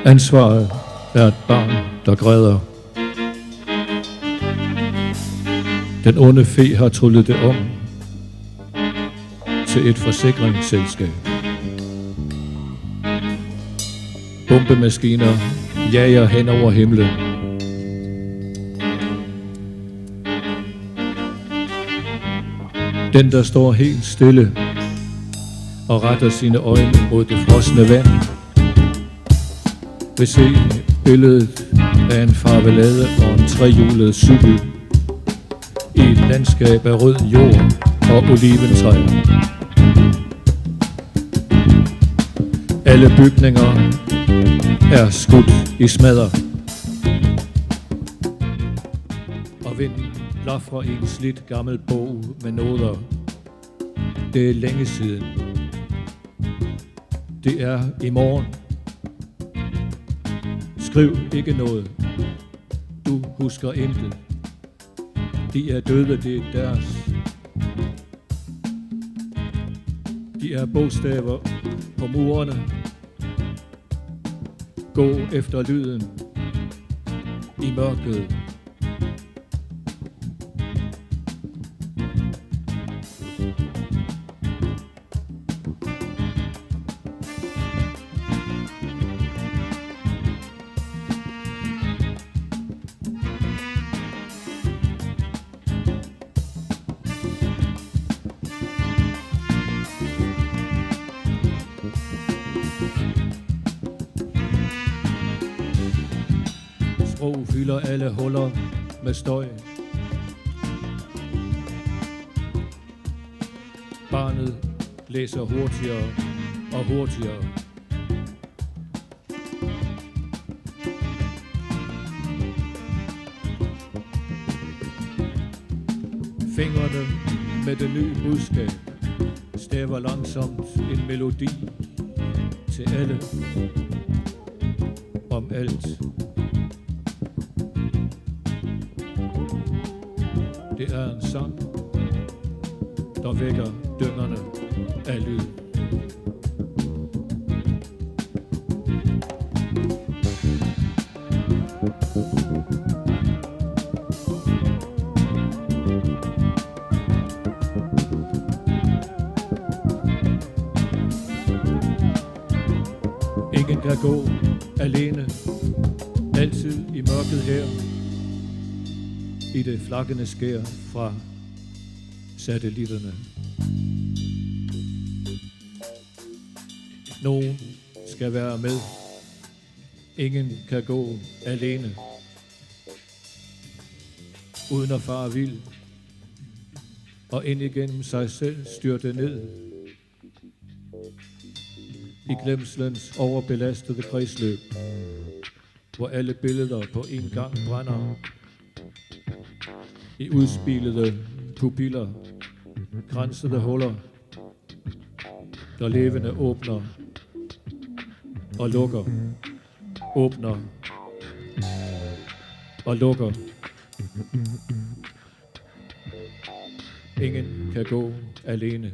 Ansvaret er et barn, der græder. Den onde fe har tryllet det om til et forsikringsselskab. Bombemaskiner jager hen over himlen. Den, der står helt stille og retter sine øjne mod det frosne vand, vil se billedet af en farvelade og en trehjulet cykel i et landskab af rød jord og oliventræer. Alle bygninger er skudt i smadder, og vinden blafrer i en slidt gammel bog med noder. Det er længe siden. Det er i morgen. Skriv ikke noget. Du husker intet. De er døde, det er deres. De er bogstaver på murene. Gå efter lyden i mørket. Sprog fylder alle huller med støj. Barnet læser hurtigere og hurtigere. Fingrene med det nye budskab staver langsomt en melodi til alle om alt. Det er en sang, der vækker dyngerne af lyd. Ingen kan gå alene, altid i mørket her, i det flakkende skær fra satellitterne. Nogen skal være med. Ingen kan gå alene, uden at fare vild og ind igennem sig selv styrte ned i glemslens overbelastede kredsløb, hvor alle billeder på en gang brænder i udspilede pupiller, kransede huller, der levende åbner og lukker, åbner og lukker. Ingen kan gå alene.